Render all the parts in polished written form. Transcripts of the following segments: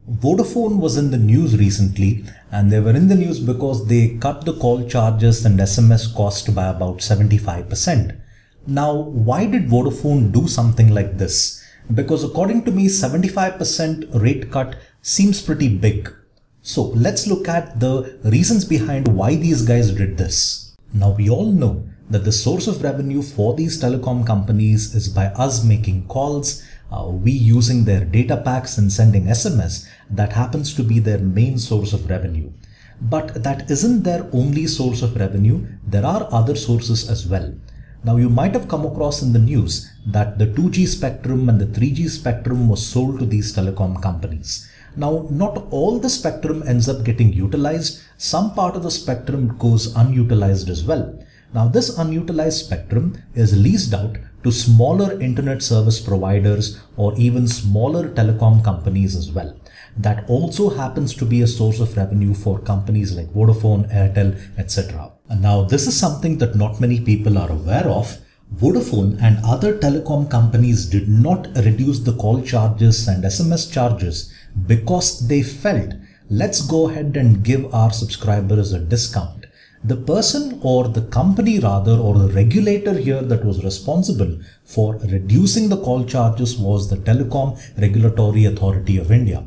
Vodafone was in the news recently, and they were in the news because they cut the call charges and SMS cost by about 75%. Now, why did Vodafone do something like this? Because according to me, 75% rate cut seems pretty big. So let's look at the reasons behind why these guys did this. Now, we all know that the source of revenue for these telecom companies is by us making calls, we using their data packs and sending SMS. That happens to be their main source of revenue. But that isn't their only source of revenue. There are other sources as well. Now, you might have come across in the news that the 2G spectrum and the 3G spectrum was sold to these telecom companies. Now, not all the spectrum ends up getting utilized. Some part of the spectrum goes unutilized as well. Now, this unutilized spectrum is leased out to smaller internet service providers or even smaller telecom companies as well. That also happens to be a source of revenue for companies like Vodafone, Airtel, etc. And now, this is something that not many people are aware of. Vodafone and other telecom companies did not reduce the call charges and SMS charges because they felt, let's go ahead and give our subscribers a discount. The person or the company rather, or the regulator here that was responsible for reducing the call charges was the Telecom Regulatory Authority of India.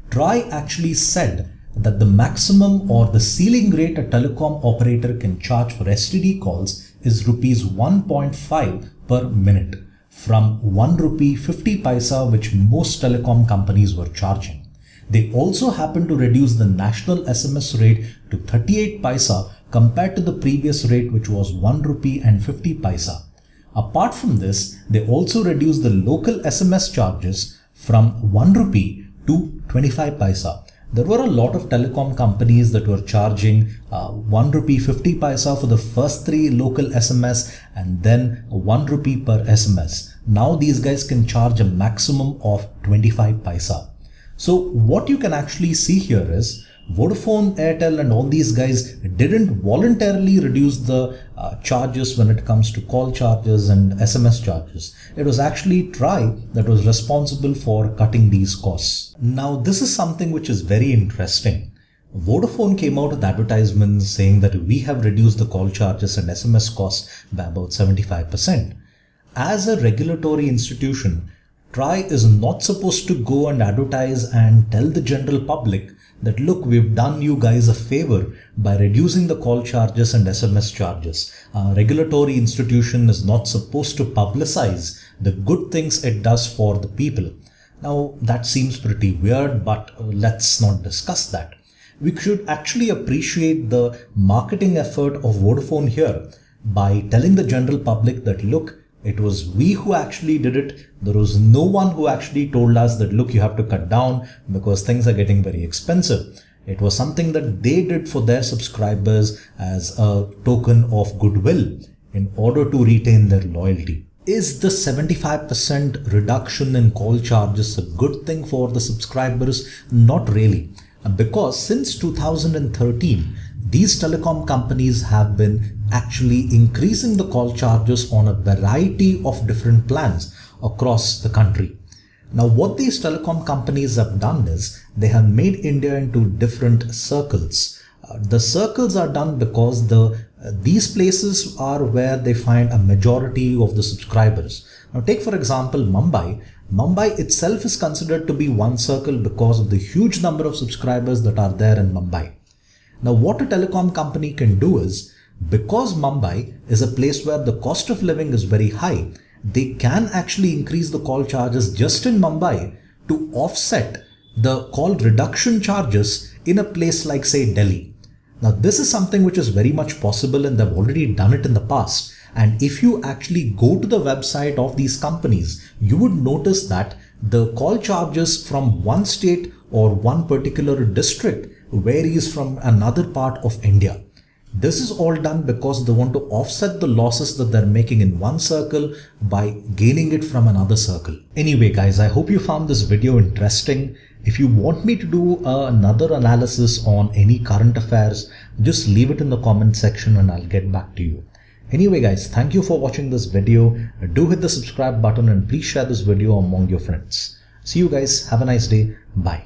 TRAI actually said that the maximum or the ceiling rate a telecom operator can charge for STD calls is rupees 1.5 per minute from 1 rupee 50 paisa, which most telecom companies were charging. They also happened to reduce the national SMS rate to 38 paisa compared to the previous rate, which was 1 rupee and 50 paisa. Apart from this, they also reduced the local SMS charges from 1 rupee to 25 paisa. There were a lot of telecom companies that were charging 1 rupee 50 paisa for the first 3 local SMS and then 1 rupee per SMS. Now these guys can charge a maximum of 25 paisa. So what you can actually see here is Vodafone, Airtel and all these guys didn't voluntarily reduce the charges when it comes to call charges and SMS charges. It was actually TRAI that was responsible for cutting these costs. Now, this is something which is very interesting. Vodafone came out with advertisements saying that we have reduced the call charges and SMS costs by about 75%. As a regulatory institution, TRAI is not supposed to go and advertise and tell the general public that, look, we've done you guys a favor by reducing the call charges and SMS charges. A regulatory institution is not supposed to publicize the good things it does for the people. Now, that seems pretty weird, but let's not discuss that. We should actually appreciate the marketing effort of Vodafone here by telling the general public that, look, it was we who actually did it. There was no one who actually told us that, look, you have to cut down because things are getting very expensive. It was something that they did for their subscribers as a token of goodwill in order to retain their loyalty. Is the 75% reduction in call charges a good thing for the subscribers? Not really. Because since 2013, these telecom companies have been actually increasing the call charges on a variety of different plans across the country. Now, what these telecom companies have done is they have made India into different circles. The circles are done because these places are where they find a majority of the subscribers. Now, take for example Mumbai. Mumbai itself is considered to be one circle because of the huge number of subscribers that are there in Mumbai. Now, what a telecom company can do is, because Mumbai is a place where the cost of living is very high, they can actually increase the call charges just in Mumbai to offset the call reduction charges in a place like, say, Delhi. Now, this is something which is very much possible and they've already done it in the past. And if you actually go to the website of these companies, you would notice that the call charges from one state or one particular district varies from another part of India. This is all done because they want to offset the losses that they're making in one circle by gaining it from another circle. Anyway, guys, I hope you found this video interesting. If you want me to do another analysis on any current affairs, just leave it in the comment section and I'll get back to you. Anyway, guys, thank you for watching this video. Do hit the subscribe button and please share this video among your friends. See you guys. Have a nice day. Bye.